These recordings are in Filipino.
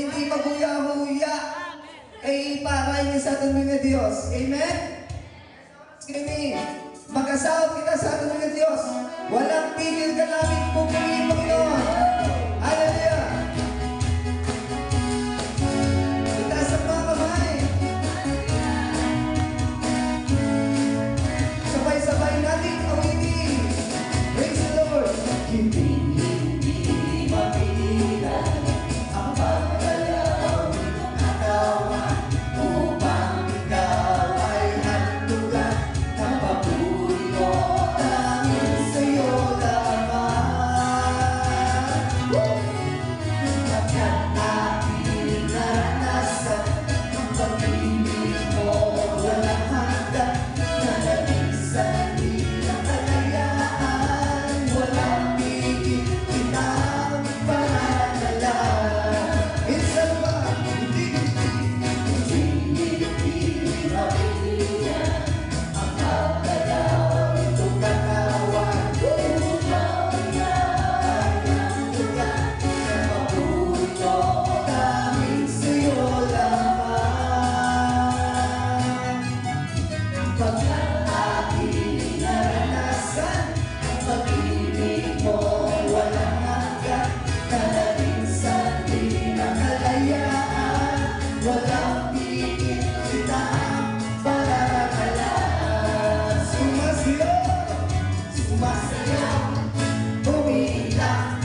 hindi maghuya-huya. Kay iparay niya sa ating mga Diyos. Amen? Screaming, mag-asawa kita sa ating mga Diyos. Walang tigil ka namin pupiliin, Panginoon. Hallelujah! Itaas ang mga kamay. Sabay-sabay natin awitin. Praise the Lord. Hindi mapigilan ang paggalaw ng katawan upang ikaw ay hantugan ng papuri ko dahil sa'yo lamang. Pagkat aking naranasan ang pag-ibig mo walang hanggan na naging sanhi ng kalayaan. Walang pigil kitang pananalan. Minsan ba, hindi mapigilan ang pagkalaw nitong katawan upang ikaw ay hantugan ng papuri ko dahil sa'yo lamang. Pagkat aking naranasan ang pag-ibig mo walang hanggan na naging sanhi ng kalayaan. Walang pigil kitang pananalan. Sumasayaw, umiiyak,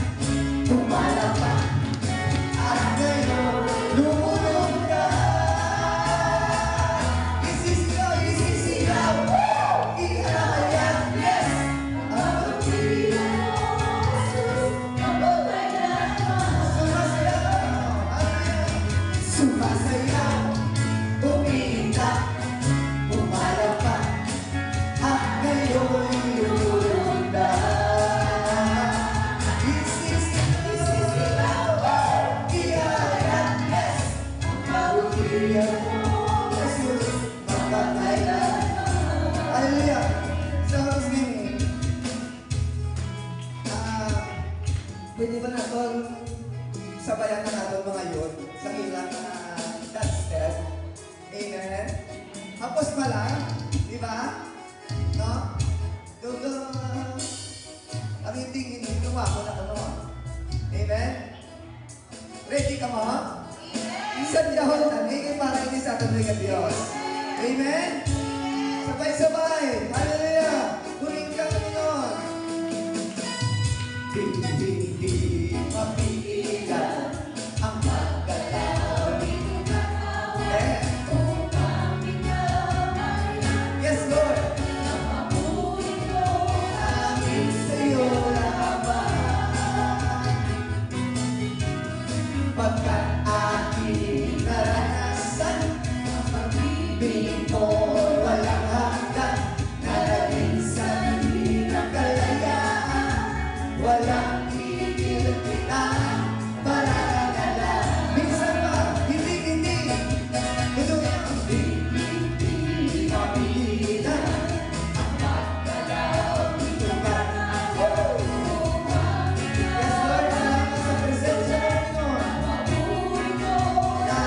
tumalapa, at ngayon lumulog ka. Isisigaw, iaayak, yes! Ang pag-ibig mo, sumasayaw, umiiyak, tumalapa, at ngayon lumulog ka. Isisigaw, iaayak, yes! Ang pag-ibig mo, Jesus, magpapailan. Hallelujah! So, singing. Pwede ba natin sabayan na natin mga yun sa ilang that step? Amen? Hapos pa lang, di ba? No? Ang hindi lumako na ano. Amen? Ready ka mo? Isang dahon na, hingin para hindi sa atin ng Diyos. Amen? Sabay-sabay. Hallelujah. Turing ka Panginoon. Hindi mapigilan ang paggalaw nitong katawan upang ikaw ay yes, Lord. Ang papuri ko dahil sa'yo lamang. Pagkat aking naranasan ang pag-ibig mo walang hanggan na naging sanhi ng kalayaan. Walang tigil kitang pananalan. Minsan ba, hindi ito hindi mapigilan ang paggalaw nitong katawan upang ikaw yes, Lord, salamat sa presensya mo, Panginoon.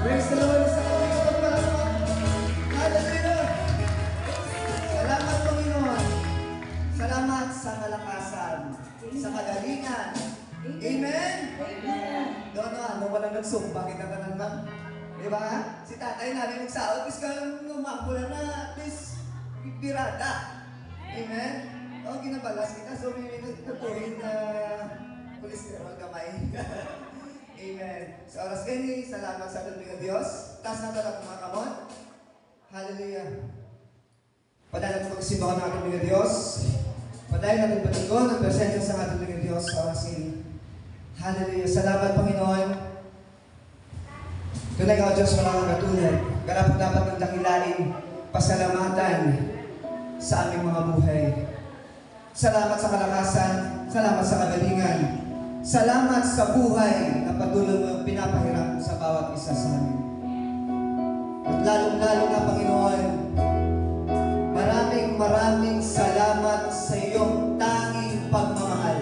Praise the Lord. Sa kami kapagpalaman. Hallelujah. Salamat, Panginoon. Salamat sa kalakasan, sa kagalingan. Amen? Doon, ano walang nagsumpa, kita ka naman. Diba? Si tatay namin magsaot, is ka lumakbula na at least pirata. Amen? O, ginabalas kita, so may natutuhin na kolesterol kamay. Amen. Sa oras gani, salamat sa ating mga Diyos. Taas na talaga mga kamon. Hallelujah. Padayon natin magsimba ng ating mga Diyos. Padayon natin patugon ang presensya sa ating mga Diyos sa oras gani. Hallelujah. Salamat, Panginoon. Tunay ka, Diyos, wala kang katulad. Karapat dapat ng dakilain, pasalamatan sa aming mga buhay. Salamat sa kalakasan, salamat sa kagalingan, salamat sa buhay na patuloy mo yung pinapahiram sa bawat isa sa amin. At lalong-lalo na, Panginoon, maraming salamat sa iyong tanging pagmamahal.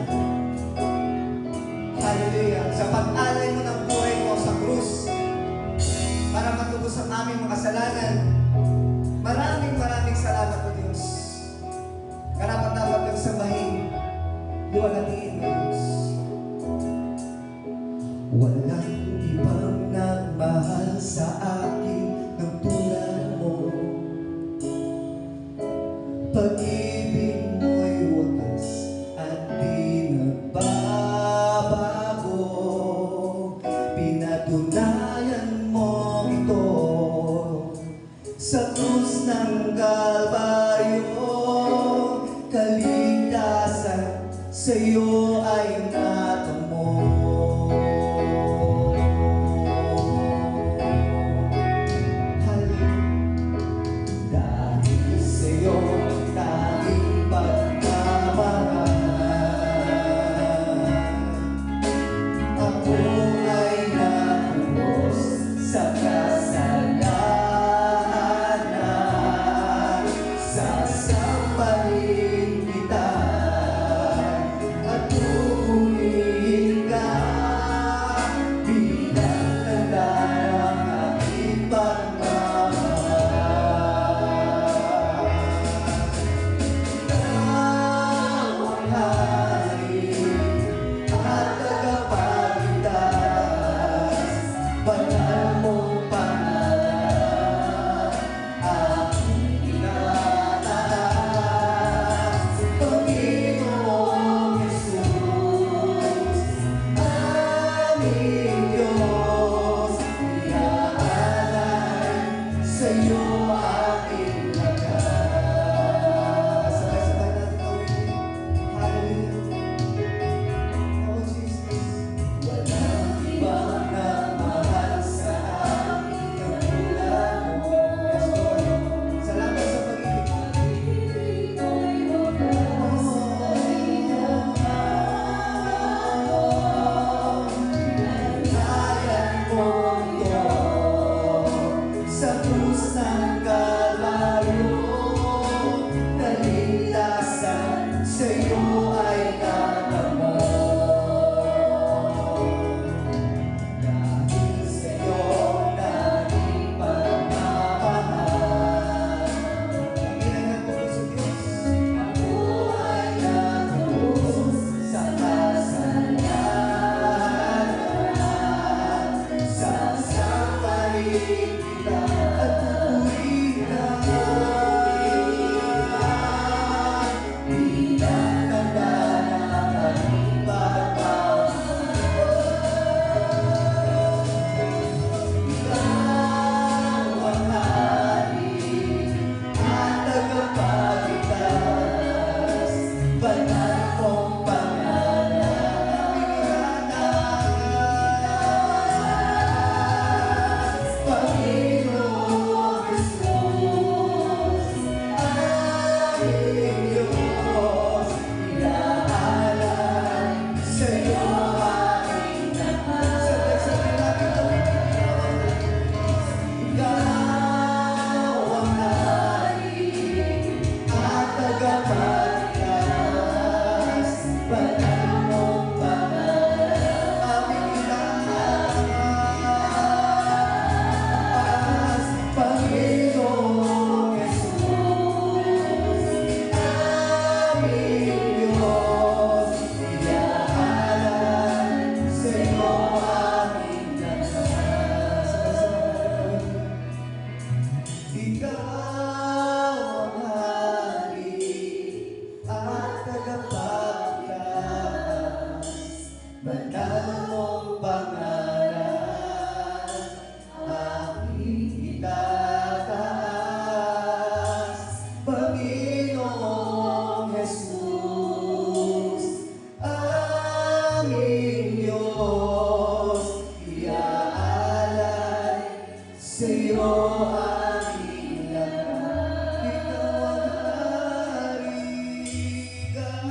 Hallelujah. Sa pag-alay mo ng buhay mo sa krus, para matubos ang aming mga kasalanan. Maraming salamat po, Diyos. Karapat-dapat ng sambahin, luwalatiin mo, Diyos. Walang ibang nagmahal sa akin ng tulad mo. Pag-ibig mo'y wagas at di nagbabago. Pinatunayan mo ito sa krus ng Kalbaryo. Kaligtasan sa'yo ay natamo. Dahil sa'yo tanging pagmamahal, ako ay naubos sa kasalanan. Sasampaling kita at pupurihin ka bilang tanda ng aking pagmamahal. Tawang hari at tagapagligtas, banal mong pangalan aking tinataas. Panginoong Jesus, aming Diyos, iaalay sa'yo aking lakas. Sabay-sabay natin gawin. Hallelujah. Oh, Jesus. Walang ibang nagmahal sa akin ng tulad mo. Yes, Lord. Salamat sa pag-ibig. Kinayan mo ito sa krus ng Kalbaryo. Kaligtasan sa'yo ay natamo. Dahil sa'yo naging pagmamahal. Panginoon po sa Diyos, ako ay natubos sa kasalanan. Sasampaling kita at pupurihin ka bilang tanda ng aking pagmamahal. Ikaw ang hari at tagapagligtas, banal mong pangalan aming itaas. Panginoong iyo aming lakas. Ikaw ang hari, ikaw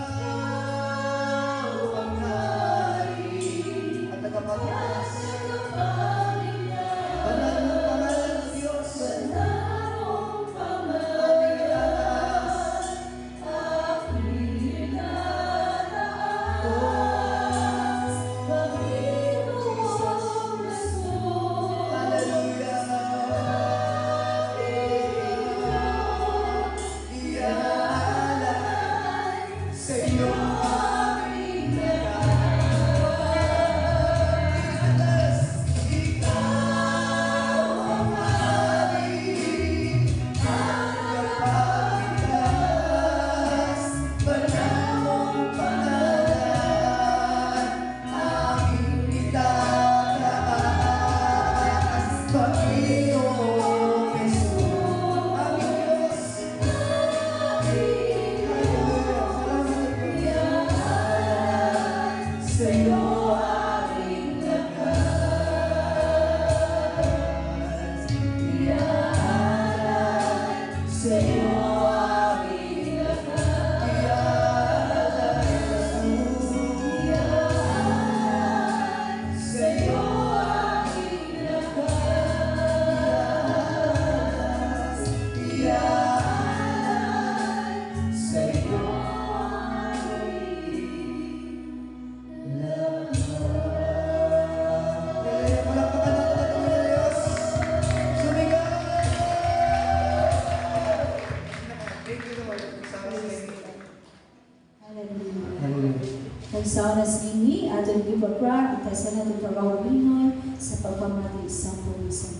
ang hari, at tagapagligtas. Banal mo pangalan ng Diyos. Pagsaoras nini, aton gibagrar ang kasana ng pagawalinon sa pagpamati sa pulisan.